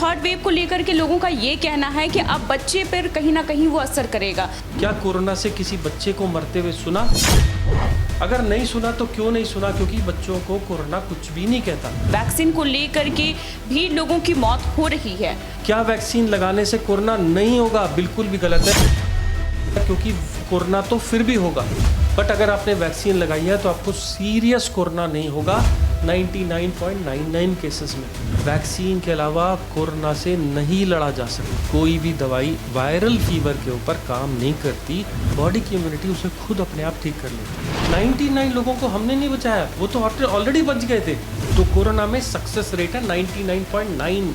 Third wave को लेकर के लोगों का ये कहना है कि अब बच्चे पर कहीं ना कहीं वो असर करेगा। क्या कोरोना से किसी बच्चे को मरते हुए सुना? अगर नहीं सुना तो क्यों नहीं सुना? क्योंकि बच्चों को कोरोना कुछ भी नहीं कहता। वैक्सीन को लेकर के भी लोगों की मौत हो रही है। क्या वैक्सीन लगाने से कोरोना नहीं होगा? बिल्कुल भी गलत है, क्योंकि कोरोना तो फिर भी होगा, बट अगर आपने वैक्सीन लगाई है तो आपको सीरियस कोरोना नहीं होगा 99.99 केसेस में। वैक्सीन के अलावा कोरोना से नहीं लड़ा जा सकता। कोई भी दवाई वायरल फीवर के ऊपर काम नहीं करती। बॉडी की इम्यूनिटी उसे खुद अपने आप ठीक कर लेती। 99 लोगों को हमने नहीं बचाया, वो तो ऑलरेडी बच गए थे। तो कोरोना में सक्सेस रेट है 99.9,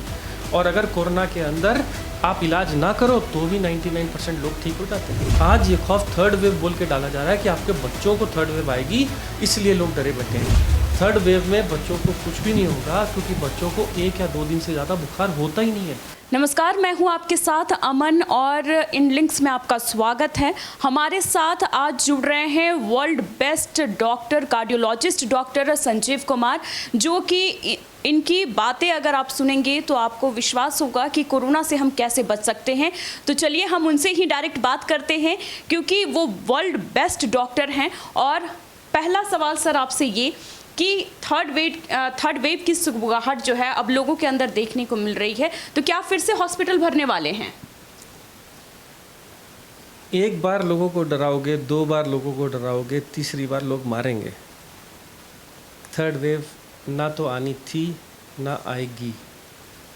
और अगर कोरोना के अंदर आप इलाज ना करो तो भी 99% लोग ठीक हो जाते हैं। आज ये खौफ थर्ड वेव बोल के डाला जा रहा है कि आपके बच्चों को थर्ड वेव आएगी, इसलिए लोग डरे बैठे हैं। थर्ड वेव में बच्चों को कुछ भी नहीं होगा, क्योंकि बच्चों को 1 या 2 दिन से ज़्यादा बुखार होता ही नहीं है। नमस्कार, मैं हूं आपके साथ अमन और इन लिंक्स में आपका स्वागत है। हमारे साथ आज जुड़ रहे हैं world best doctor cardiologist doctor Sanjeev Kumar, जो कि इनकी बातें अगर आप सुनेंगे तो आपको विश्वास होगा कि कोरोना से हम कैसे बच सकते हैं। तो चलिए हम उनसे ही डायरेक्ट बात करते हैं, क्योंकि वो वर्ल्ड बेस्ट डॉक्टर हैं। और पहला सवाल सर आपसे ये कि थर्ड वेव की सुगबुगाहट जो है अब लोगों के अंदर देखने को मिल रही है, तो क्या फिर से हॉस्पिटल भरने वाले हैं? एक बार लोगों को डराओगे, 2 बार लोगों को डराओगे, तीसरी बार लोग मारेंगे। थर्ड वेव ना तो आनी थी ना आएगी।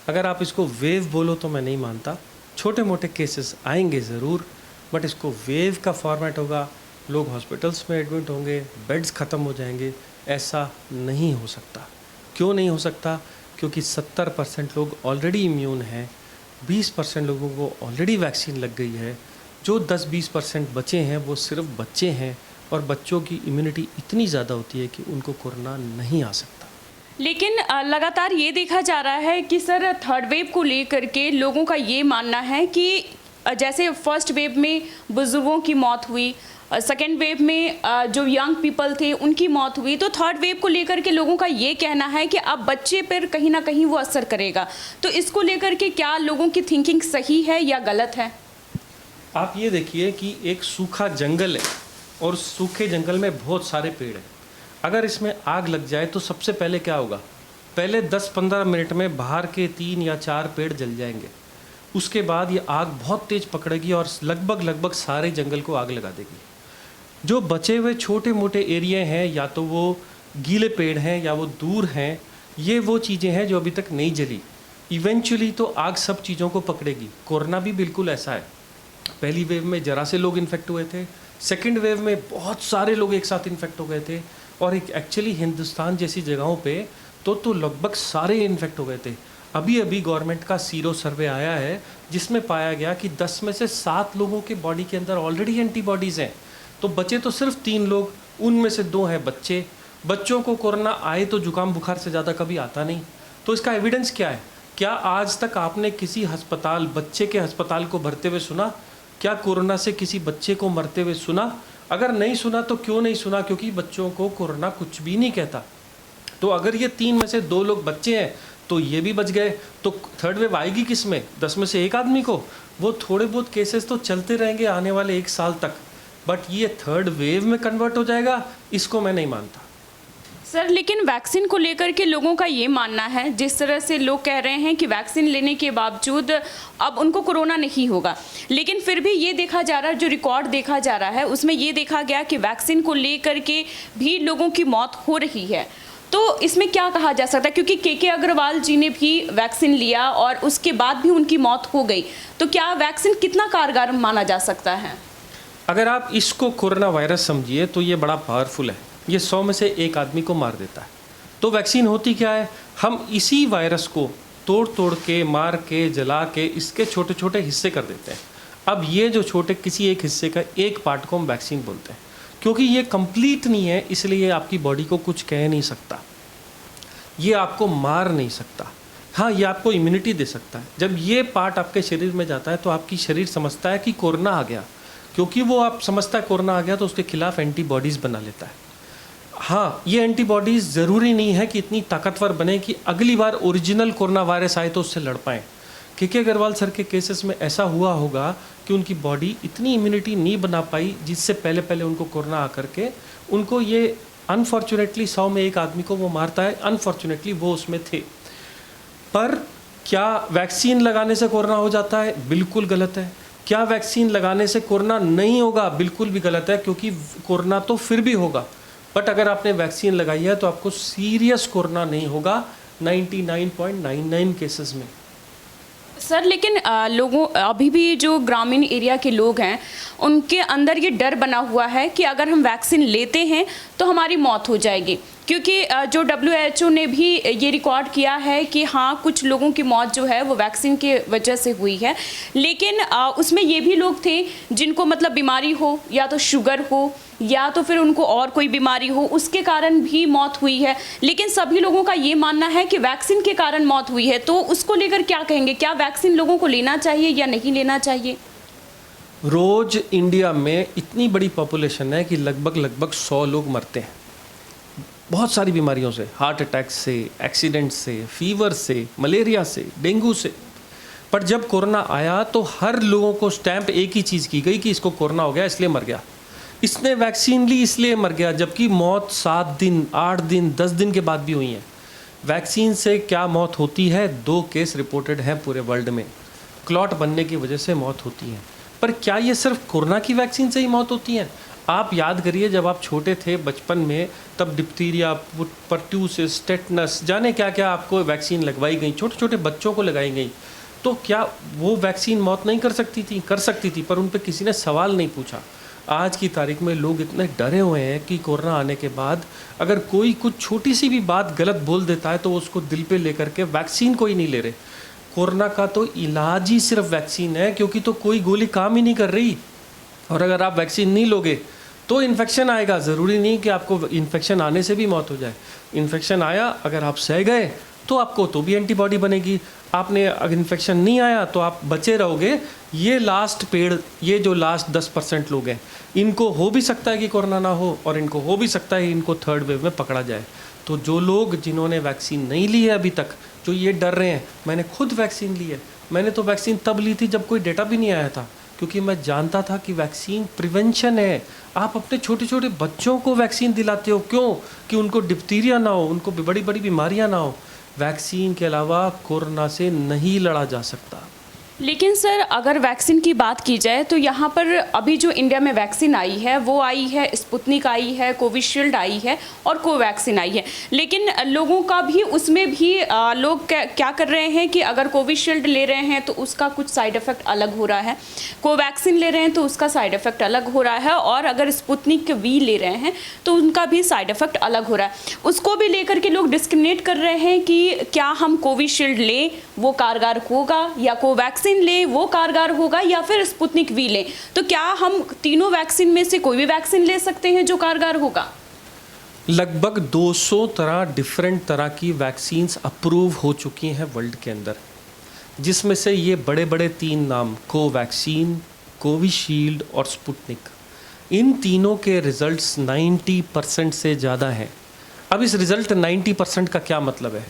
अगर आप इसको वेव बोलो तो मैं नहीं मानता। छोटे मोटे केसेस आएंगे ज़रूर, बट इसको वेव का फॉर्मेट होगा, लोग हॉस्पिटल्स में एडमिट होंगे, बेड्स ख़त्म हो जाएंगे, ऐसा नहीं हो सकता। क्यों नहीं हो सकता? क्योंकि 70% लोग ऑलरेडी इम्यून हैं, 20% लोगों को ऑलरेडी वैक्सीन लग गई है। जो 10-20% बचे हैं वो सिर्फ बच्चे हैं, और बच्चों की इम्यूनिटी इतनी ज़्यादा होती है कि उनको कोरोना नहीं आ सकता। लेकिन लगातार ये देखा जा रहा है कि सर थर्ड वेव को लेकर के लोगों का ये मानना है कि जैसे फर्स्ट वेव में बुजुर्गों की मौत हुई, सेकेंड वेव में जो यंग पीपल थे उनकी मौत हुई, तो थर्ड वेव को लेकर के लोगों का ये कहना है कि अब बच्चे पर कहीं ना कहीं वो असर करेगा। तो इसको लेकर के क्या लोगों की थिंकिंग सही है या गलत है? आप ये देखिए कि एक सूखा जंगल है और सूखे जंगल में बहुत सारे पेड़ हैं। अगर इसमें आग लग जाए तो सबसे पहले क्या होगा? पहले 10-15 मिनट में बाहर के 3 या 4 पेड़ जल जाएंगे। उसके बाद ये आग बहुत तेज़ पकड़ेगी और लगभग सारे जंगल को आग लगा देगी। जो बचे हुए छोटे मोटे एरिया हैं, या तो वो गीले पेड़ हैं या वो दूर हैं, ये वो चीज़ें हैं जो अभी तक नहीं जली। इवेंचुअली तो आग सब चीज़ों को पकड़ेगी। कोरोना भी बिल्कुल ऐसा है। पहली वेव में ज़रा से लोग इन्फेक्ट हुए थे, सेकेंड वेव में बहुत सारे लोग एक साथ इन्फेक्ट हो गए थे, और एक एक्चुअली हिंदुस्तान जैसी जगहों पे तो लगभग सारे इन्फेक्ट हो गए थे। अभी गवर्नमेंट का सीरो सर्वे आया है, जिसमें पाया गया कि 10 में से 7 लोगों के बॉडी के अंदर ऑलरेडी एंटीबॉडीज़ हैं। तो बचे तो सिर्फ 3 लोग, उनमें से 2 हैं बच्चे। बच्चों को कोरोना आए तो जुकाम बुखार से ज़्यादा कभी आता नहीं। तो इसका एविडेंस क्या है? क्या आज तक आपने किसी अस्पताल, बच्चे के अस्पताल को भरते हुए सुना? क्या कोरोना से किसी बच्चे को मरते हुए सुना? अगर नहीं सुना तो क्यों नहीं सुना? क्योंकि बच्चों को कोरोना कुछ भी नहीं कहता। तो अगर ये 3 में से 2 लोग बच्चे हैं तो ये भी बच गए, तो थर्ड वेव आएगी किस में? 10 में से 1 आदमी को। वो थोड़े बहुत केसेस तो चलते रहेंगे आने वाले 1 साल तक, बट ये थर्ड वेव में कन्वर्ट हो जाएगा, इसको मैं नहीं मानता। सर लेकिन वैक्सीन को लेकर के लोगों का ये मानना है, जिस तरह से लोग कह रहे हैं कि वैक्सीन लेने के बावजूद अब उनको कोरोना नहीं होगा, लेकिन फिर भी ये देखा जा रहा है, जो रिकॉर्ड देखा जा रहा है उसमें ये देखा गया कि वैक्सीन को लेकर के भी लोगों की मौत हो रही है। तो इसमें क्या कहा जा सकता है? क्योंकि के अग्रवाल जी ने भी वैक्सीन लिया और उसके बाद भी उनकी मौत हो गई, तो क्या वैक्सीन कितना कारगर माना जा सकता है? अगर आप इसको कोरोना वायरस समझिए तो ये बड़ा पावरफुल है। ये 100 में से 1 आदमी को मार देता है। तो वैक्सीन होती क्या है? हम इसी वायरस को तोड़ के, मार के, जला के इसके छोटे छोटे हिस्से कर देते हैं। अब ये जो छोटे किसी एक हिस्से का एक पार्ट को हम वैक्सीन बोलते हैं। क्योंकि ये कंप्लीट नहीं है, इसलिए आपकी बॉडी को कुछ कह नहीं सकता, ये आपको मार नहीं सकता। हाँ, ये आपको इम्यूनिटी दे सकता है। जब ये पार्ट आपके शरीर में जाता है तो आपकी शरीर समझता है कि कोरोना आ गया, क्योंकि वो आप समझता है कोरोना आ गया तो उसके खिलाफ एंटीबॉडीज़ बना लेता है। हाँ, ये एंटीबॉडीज़ ज़रूरी नहीं है कि इतनी ताकतवर बने कि अगली बार ओरिजिनल कोरोना वायरस आए तो उससे लड़ पाएँ। के अग्रवाल सर के केसेस में ऐसा हुआ होगा कि उनकी बॉडी इतनी इम्यूनिटी नहीं बना पाई जिससे पहले पहले उनको कोरोना आकर के उनको ये अनफॉर्चुनेटली 100 में एक आदमी को वो मारता है, अनफॉर्चुनेटली वो उसमें थे। पर क्या वैक्सीन लगाने से कोरोना हो जाता है? बिल्कुल गलत है। क्या वैक्सीन लगाने से कोरोना नहीं होगा? बिल्कुल भी गलत है, क्योंकि कोरोना तो फिर भी होगा, बट अगर आपने वैक्सीन लगाई है तो आपको सीरियस कोरोना नहीं होगा 99.99 केसेस में। सर लेकिन लोगों अभी भी जो ग्रामीण एरिया के लोग हैं उनके अंदर ये डर बना हुआ है कि अगर हम वैक्सीन लेते हैं तो हमारी मौत हो जाएगी, क्योंकि जो WHO ने भी ये रिकॉर्ड किया है कि हाँ कुछ लोगों की मौत जो है वो वैक्सीन के वजह से हुई है। लेकिन उसमें ये भी लोग थे जिनको मतलब बीमारी हो, या तो शुगर हो या तो फिर उनको और कोई बीमारी हो, उसके कारण भी मौत हुई है। लेकिन सभी लोगों का ये मानना है कि वैक्सीन के कारण मौत हुई है, तो उसको लेकर क्या कहेंगे? क्या वैक्सीन लोगों को लेना चाहिए या नहीं लेना चाहिए? रोज इंडिया में इतनी बड़ी पॉपुलेशन है कि लगभग 100 लोग मरते हैं बहुत सारी बीमारियों से, हार्ट अटैक से, एक्सीडेंट से, फीवर से, मलेरिया से, डेंगू से। पर जब कोरोना आया तो हर लोगों को स्टैंप एक ही चीज़ की गई कि इसको कोरोना हो गया इसलिए मर गया, इसने वैक्सीन ली इसलिए मर गया, जबकि मौत 7 दिन, 8 दिन, 10 दिन के बाद भी हुई है। वैक्सीन से क्या मौत होती है? 2 केस रिपोर्टेड हैं पूरे वर्ल्ड में, क्लॉट बनने की वजह से मौत होती है। पर क्या ये सिर्फ कोरोना की वैक्सीन से ही मौत होती है? आप याद करिए जब आप छोटे थे बचपन में, तब डिप्थीरिया, परट्यूसिस, टेटनस, जाने क्या क्या आपको वैक्सीन लगवाई गई, छोटे छोटे बच्चों को लगाई गई। तो क्या वो वैक्सीन मौत नहीं कर सकती थी? कर सकती थी, पर उन पर किसी ने सवाल नहीं पूछा। आज की तारीख में लोग इतने डरे हुए हैं कि कोरोना आने के बाद अगर कोई कुछ छोटी सी भी बात गलत बोल देता है तो उसको दिल पे लेकर के वैक्सीन कोई नहीं ले रहे। कोरोना का तो इलाज ही सिर्फ वैक्सीन है, क्योंकि तो कोई गोली काम ही नहीं कर रही। और अगर आप वैक्सीन नहीं लोगे तो इन्फेक्शन आएगा। ज़रूरी नहीं कि आपको इन्फेक्शन आने से भी मौत हो जाए। इन्फेक्शन आया, अगर आप सह गए तो आपको तो भी एंटीबॉडी बनेगी। आपने अगर इन्फेक्शन नहीं आया तो आप बचे रहोगे। ये जो लास्ट 10% लोग हैं, इनको हो भी सकता है कि कोरोना ना हो, और इनको हो भी सकता है इनको 3rd वेव में पकड़ा जाए। तो जो लोग जिन्होंने वैक्सीन नहीं ली है अभी तक, जो ये डर रहे हैं, मैंने खुद वैक्सीन ली है। मैंने तो वैक्सीन तब ली थी जब कोई डेटा भी नहीं आया था, क्योंकि मैं जानता था कि वैक्सीन प्रिवेंशन है। आप अपने छोटे छोटे बच्चों को वैक्सीन दिलाते हो, क्यों? कि उनको डिप्थीरिया ना हो, उनको बड़ी बड़ी बीमारियां ना हो। वैक्सीन के अलावा कोरोना से नहीं लड़ा जा सकता। लेकिन सर अगर वैक्सीन की बात की जाए तो यहाँ पर अभी जो इंडिया में वैक्सीन आई है वो आई है, स्पुतनिक आई है, कोविशील्ड आई है और कोवैक्सीन आई है। लेकिन लोगों का भी उसमें भी लोग क्या कर रहे हैं कि अगर कोविशील्ड ले रहे हैं तो उसका कुछ साइड इफ़ेक्ट अलग हो रहा है, कोवैक्सीन ले रहे हैं तो उसका साइड इफ़ेक्ट अलग हो रहा है, और अगर स्पुतनिक वी ले रहे हैं तो उनका भी साइड इफ़ेक्ट अलग हो रहा है। उसको भी लेकर के लोग डिस्क्रिमिनेट कर रहे हैं कि क्या हम कोविशील्ड लें वो कारगर होगा, या कोवैक्सीन ले वो कारगर होगा, या फिर स्पुतनिक वी लें। तो क्या हम तीनों वैक्सीन में से कोई भी वैक्सीन ले सकते हैं जो कारगर होगा? लगभग 200 डिफरेंट तरह की वैक्सीन्स अप्रूव हो चुकी हैं वर्ल्ड के अंदर, जिसमें से ये बड़े बड़े 3 नाम, कोवैक्सीन, कोविशील्ड और स्पुतनिक, इन तीनों के रिजल्ट्स 90% से ज़्यादा हैं। अब इस रिज़ल्ट 90% का क्या मतलब है?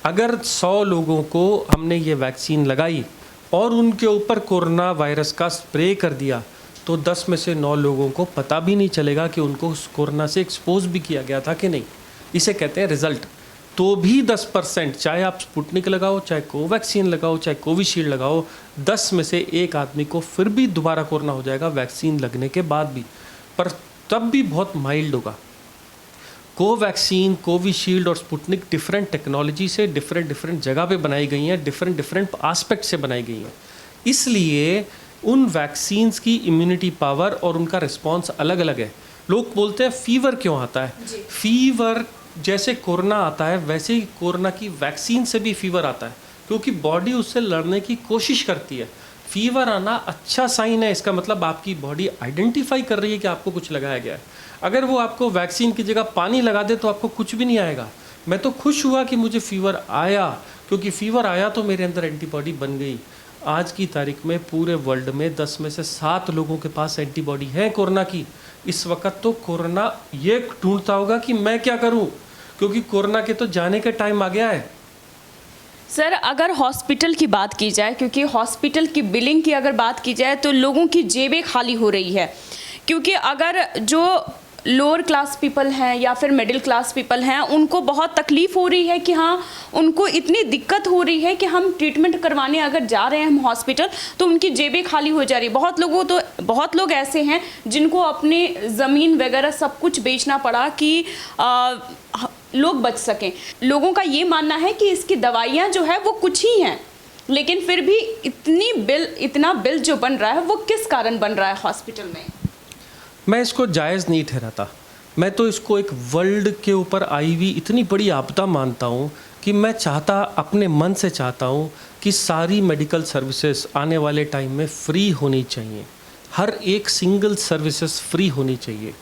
अगर 100 लोगों को हमने ये वैक्सीन लगाई और उनके ऊपर कोरोना वायरस का स्प्रे कर दिया, तो 10 में से 9 लोगों को पता भी नहीं चलेगा कि उनको कोरोना से एक्सपोज भी किया गया था कि नहीं। इसे कहते हैं रिज़ल्ट। तो भी 10%, चाहे आप स्पुतनिक लगाओ, चाहे कोवैक्सीन लगाओ, चाहे कोविशील्ड लगाओ, 10 में से 1 आदमी को फिर भी दोबारा कोरोना हो जाएगा वैक्सीन लगने के बाद भी, पर तब भी बहुत माइल्ड होगा। कोवैक्सीन, कोविशील्ड और स्पुतनिक डिफरेंट टेक्नोलॉजी से डिफरेंट जगह पे बनाई गई हैं, डिफरेंट एस्पेक्ट से बनाई गई हैं। इसलिए उन वैक्सीन्स की इम्यूनिटी पावर और उनका रिस्पांस अलग अलग है। लोग बोलते हैं फीवर क्यों आता है? फीवर जैसे कोरोना आता है वैसे ही कोरोना की वैक्सीन से भी फीवर आता है, क्योंकि बॉडी उससे लड़ने की कोशिश करती है। फीवर आना अच्छा साइन है, इसका मतलब आपकी बॉडी आइडेंटिफाई कर रही है कि आपको कुछ लगाया गया है। अगर वो आपको वैक्सीन की जगह पानी लगा दे तो आपको कुछ भी नहीं आएगा। मैं तो खुश हुआ कि मुझे फीवर आया, क्योंकि फीवर आया तो मेरे अंदर एंटीबॉडी बन गई। आज की तारीख में पूरे वर्ल्ड में 10 में से 7 लोगों के पास एंटीबॉडी है कोरोना की। इस वक्त तो कोरोना ये ढूंढता होगा कि मैं क्या करूं, क्योंकि कोरोना के तो जाने का टाइम आ गया है। सर अगर हॉस्पिटल की बात की जाए, क्योंकि हॉस्पिटल की बिलिंग की अगर बात की जाए तो लोगों की जेबें खाली हो रही है, क्योंकि अगर जो लोअर क्लास पीपल हैं या फिर मिडिल क्लास पीपल हैं उनको बहुत तकलीफ़ हो रही है कि हाँ उनको इतनी दिक्कत हो रही है कि हम ट्रीटमेंट करवाने अगर जा रहे हैं हम हॉस्पिटल तो उनकी जेबें खाली हो जा रही है। बहुत लोग ऐसे हैं जिनको अपनी ज़मीन वगैरह सब कुछ बेचना पड़ा कि लोग बच सकें। लोगों का ये मानना है कि इसकी दवाइयाँ जो है वो कुछ ही हैं, लेकिन फिर भी इतना बिल जो बन रहा है वो किस कारण बन रहा है हॉस्पिटल में? मैं इसको जायज़ नहीं ठहराता। मैं तो इसको एक वर्ल्ड के ऊपर आई हुई इतनी बड़ी आपदा मानता हूँ कि मैं अपने मन से चाहता हूँ कि सारी मेडिकल सर्विसेज आने वाले टाइम में फ्री होनी चाहिए। हर एक सिंगल सर्विसेज फ्री होनी चाहिए।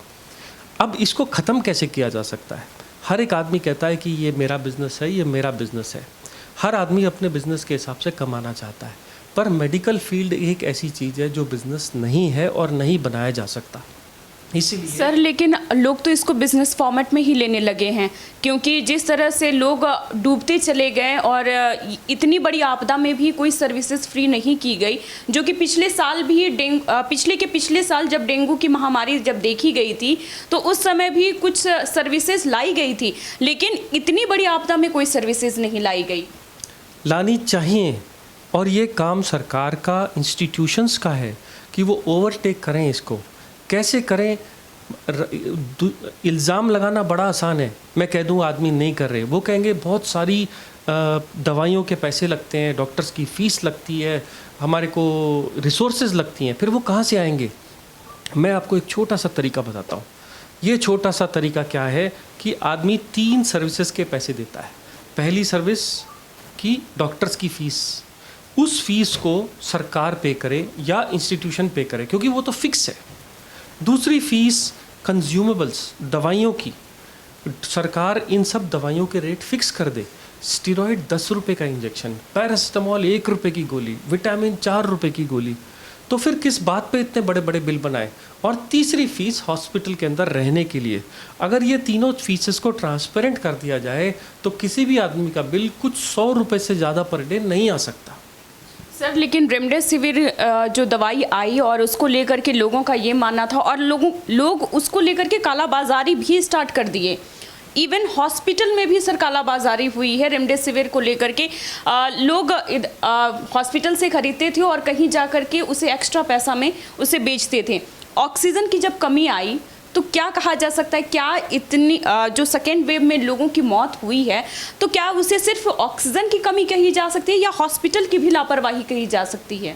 अब इसको ख़त्म कैसे किया जा सकता है? हर एक आदमी कहता है कि ये मेरा बिज़नेस है, ये मेरा बिज़नेस है। हर आदमी अपने बिज़नेस के हिसाब से कमाना चाहता है, पर मेडिकल फील्ड एक ऐसी चीज़ है जो बिज़नेस नहीं है और नहीं बनाया जा सकता। इसीलिए सर लेकिन लोग तो इसको बिजनेस फॉर्मेट में ही लेने लगे हैं, क्योंकि जिस तरह से लोग डूबते चले गए और इतनी बड़ी आपदा में भी कोई सर्विसेज फ्री नहीं की गई, जो कि पिछले साल भी पिछले साल जब डेंगू की महामारी जब देखी गई थी तो उस समय भी कुछ सर्विसेज लाई गई थी, लेकिन इतनी बड़ी आपदा में कोई सर्विसेज नहीं लाई गई। लानी चाहिए, और ये काम सरकार का, इंस्टीट्यूशंस का है कि वो ओवरटेक करें। इसको कैसे करें? इल्ज़ाम लगाना बड़ा आसान है। मैं कह दूं आदमी नहीं कर रहे, वो कहेंगे बहुत सारी दवाइयों के पैसे लगते हैं, डॉक्टर्स की फ़ीस लगती है, हमारे को रिसोर्सेज लगती हैं, फिर वो कहाँ से आएंगे? मैं आपको एक छोटा सा तरीका बताता हूँ। ये छोटा सा तरीका क्या है कि आदमी 3 सर्विसेज के पैसे देता है। पहली सर्विस की डॉक्टर्स की फ़ीस, उस फीस को सरकार पे करे या इंस्टीट्यूशन पे करे, क्योंकि वो तो फिक्स है। दूसरी फ़ीस कंज्यूमेबल्स, दवाइयों की, सरकार इन सब दवाइयों के रेट फिक्स कर दे। स्टीरॉयड 10 रुपये का इंजेक्शन, पैरासिटामॉल 1 रुपये की गोली, विटामिन 4 रुपये की गोली, तो फिर किस बात पे इतने बड़े बड़े बिल बनाए? और तीसरी फ़ीस हॉस्पिटल के अंदर रहने के लिए। अगर ये तीनों फीसेस को ट्रांसपेरेंट कर दिया जाए तो किसी भी आदमी का बिल कुछ 100 रुपये से ज़्यादा पर डे नहीं आ सकता। सर लेकिन रेमडेसिविर जो दवाई आई और उसको लेकर के लोगों का ये मानना था, और लोग उसको लेकर के कालाबाजारी भी स्टार्ट कर दिए। इवन हॉस्पिटल में भी सर कालाबाजारी हुई है रेमडेसिविर को लेकर के। लोग हॉस्पिटल से खरीदते थे और कहीं जा कर के उसे एक्स्ट्रा पैसा में उसे बेचते थे। ऑक्सीजन की जब कमी आई तो क्या कहा जा सकता है, क्या इतनी जो सेकेंड वेव में लोगों की मौत हुई है तो क्या उसे सिर्फ ऑक्सीजन की कमी कही जा सकती है या हॉस्पिटल की भी लापरवाही कही जा सकती है?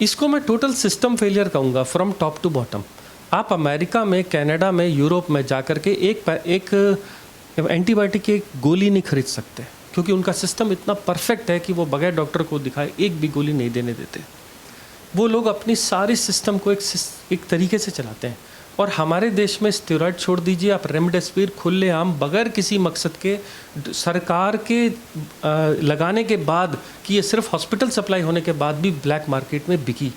इसको मैं टोटल सिस्टम फेलियर कहूँगा, फ्रॉम टॉप टू बॉटम। आप अमेरिका में, कनाडा में, यूरोप में जाकर के एक एंटीबायोटिक की एक गोली नहीं खरीद सकते, क्योंकि उनका सिस्टम इतना परफेक्ट है कि वो बगैर डॉक्टर को दिखाए एक भी गोली नहीं देने देते। वो लोग अपनी सारी सिस्टम को एक तरीके से चलाते हैं। और हमारे देश में स्टेरॉयड छोड़ दीजिए, आप रेमडेसिविर खुलेआम बगैर किसी मकसद के सरकार के लगाने के बाद कि ये सिर्फ हॉस्पिटल सप्लाई होने के बाद भी ब्लैक मार्केट में बिकी।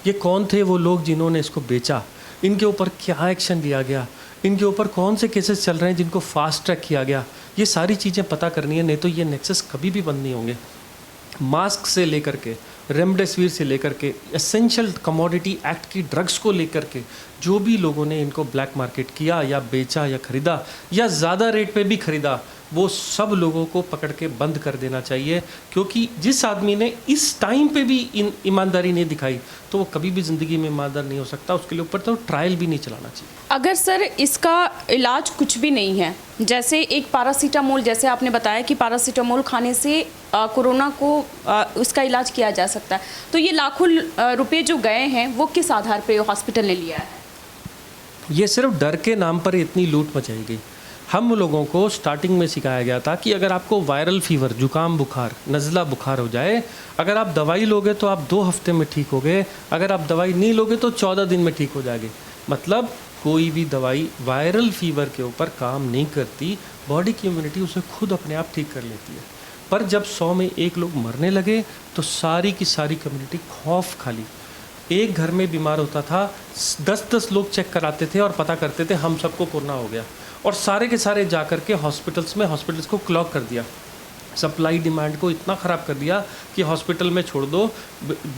ये कौन थे वो लोग जिन्होंने इसको बेचा? इनके ऊपर क्या एक्शन लिया गया? इनके ऊपर कौन से केसेस चल रहे हैं जिनको फास्ट ट्रैक किया गया? ये सारी चीज़ें पता करनी है, नहीं तो ये नेक्सस कभी भी बंद नहीं होंगे। मास्क से लेकर के, रेमडेसिविर से लेकर के, एसेंशियल कमोडिटी एक्ट की ड्रग्स को लेकर के जो भी लोगों ने इनको ब्लैक मार्केट किया या बेचा या ख़रीदा या ज़्यादा रेट पे भी ख़रीदा, वो सब लोगों को पकड़ के बंद कर देना चाहिए। क्योंकि जिस आदमी ने इस टाइम पे भी ईमानदारी नहीं दिखाई तो वो कभी भी ज़िंदगी में ईमानदार नहीं हो सकता। उसके लिए ऊपर तो ट्रायल भी नहीं चलाना चाहिए। अगर सर इसका इलाज कुछ भी नहीं है, जैसे एक पैरासीटामोल, जैसे आपने बताया कि पैरासीटामोल खाने से कोरोना को उसका इलाज किया जा सकता है, तो ये लाखों रुपए जो गए हैं वो किस आधार पे हॉस्पिटल ने लिया है? ये सिर्फ डर के नाम पर इतनी लूट मचाई गई। हम लोगों को स्टार्टिंग में सिखाया गया था कि अगर आपको वायरल फीवर, जुकाम बुखार, नज़ला बुखार हो जाए, अगर आप दवाई लोगे तो आप 2 हफ्ते में ठीक होगे, अगर आप दवाई नहीं लोगे तो 14 दिन में ठीक हो जाएंगे। मतलब कोई भी दवाई वायरल फीवर के ऊपर काम नहीं करती, बॉडी की इम्यूनिटी उसे खुद अपने आप ठीक कर लेती है। पर जब 100 में 1 लोग मरने लगे तो सारी की सारी कम्युनिटी खौफ खाली। एक घर में बीमार होता था, 10-10 लोग चेक कराते थे और पता करते थे हम सबको कोरोना हो गया, और सारे के सारे जा कर के हॉस्पिटल्स को क्लॉग कर दिया। सप्लाई डिमांड को इतना ख़राब कर दिया कि हॉस्पिटल में छोड़ दो,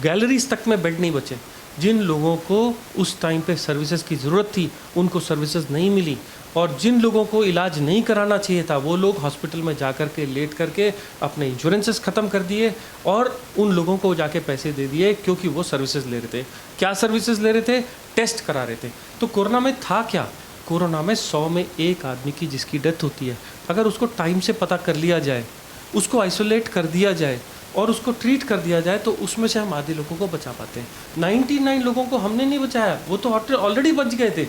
गैलरीज तक में बेड नहीं बचे। जिन लोगों को उस टाइम पे सर्विसेज की ज़रूरत थी उनको सर्विसेज नहीं मिली, और जिन लोगों को इलाज नहीं कराना चाहिए था वो लोग हॉस्पिटल में जा कर के लेट करके अपने इंश्योरेंसेस ख़त्म कर दिए और उन लोगों को जाके पैसे दे दिए क्योंकि वो सर्विसेज ले रहे थे। क्या सर्विसेज ले रहे थे? टेस्ट करा रहे थे। तो कोरोना में था क्या? कोरोना में 100 में 1 आदमी की जिसकी डेथ होती है, अगर उसको टाइम से पता कर लिया जाए, उसको आइसोलेट कर दिया जाए और उसको ट्रीट कर दिया जाए तो उसमें से हम आधे लोगों को बचा पाते हैं। 99 लोगों को हमने नहीं बचाया, वो तो ऑलरेडी बच गए थे।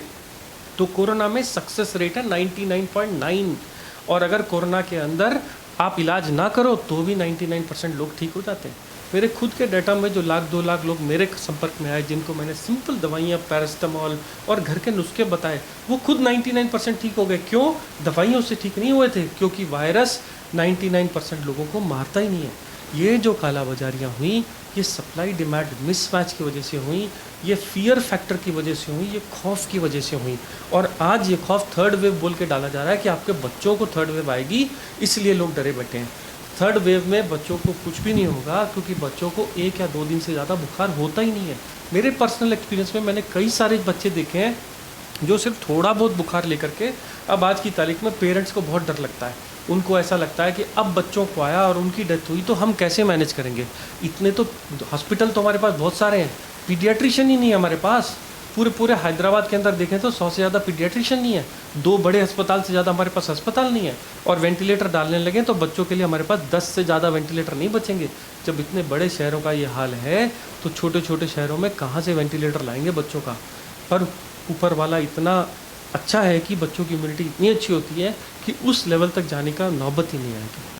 तो कोरोना में सक्सेस रेट है 99.9, और अगर कोरोना के अंदर आप इलाज ना करो तो भी 99% लोग ठीक हो जाते हैं। मेरे खुद के डाटा में जो 1-2 लाख लोग मेरे संपर्क में आए, जिनको मैंने सिंपल दवाइयाँ, पैरासिटामॉल और घर के नुस्खे बताए, वो खुद 99% ठीक हो गए। क्यों? दवाइयों से ठीक नहीं हुए थे, क्योंकि वायरस 99% लोगों को मारता ही नहीं है। ये जो कालाबाजारियाँ हुई, ये सप्लाई डिमांड मिसमैच की वजह से हुई, ये फियर फैक्टर की वजह से हुई, ये खौफ की वजह से हुई। और आज ये खौफ थर्ड वेव बोल के डाला जा रहा है कि आपके बच्चों को थर्ड वेव आएगी, इसलिए लोग डरे बैठे हैं। थर्ड वेव में बच्चों को कुछ भी नहीं होगा, क्योंकि बच्चों को 1 या 2 दिन से ज़्यादा बुखार होता ही नहीं है। मेरे पर्सनल एक्सपीरियंस में मैंने कई सारे बच्चे देखे हैं जो सिर्फ थोड़ा बहुत बुखार लेकर के, अब आज की तारीख में पेरेंट्स को बहुत डर लगता है। उनको ऐसा लगता है कि अब बच्चों को आया और उनकी डेथ हुई तो हम कैसे मैनेज करेंगे। इतने तो हॉस्पिटल तो हमारे पास बहुत सारे हैं, पीडियाट्रिशियन ही नहीं है हमारे पास। पूरे हैदराबाद के अंदर देखें तो 100 से ज़्यादा पीडियाट्रिशियन नहीं है, 2 बड़े अस्पताल से ज़्यादा हमारे पास अस्पताल नहीं है। और वेंटिलेटर डालने लगे तो बच्चों के लिए हमारे पास 10 से ज़्यादा वेंटिलेटर नहीं बचेंगे। जब इतने बड़े शहरों का ये हाल है तो छोटे छोटे शहरों में कहाँ से वेंटिलेटर लाएंगे बच्चों का। पर ऊपर वाला इतना अच्छा है कि बच्चों की इम्यूनिटी इतनी अच्छी होती है कि उस लेवल तक जाने का नौबत ही नहीं आएगी।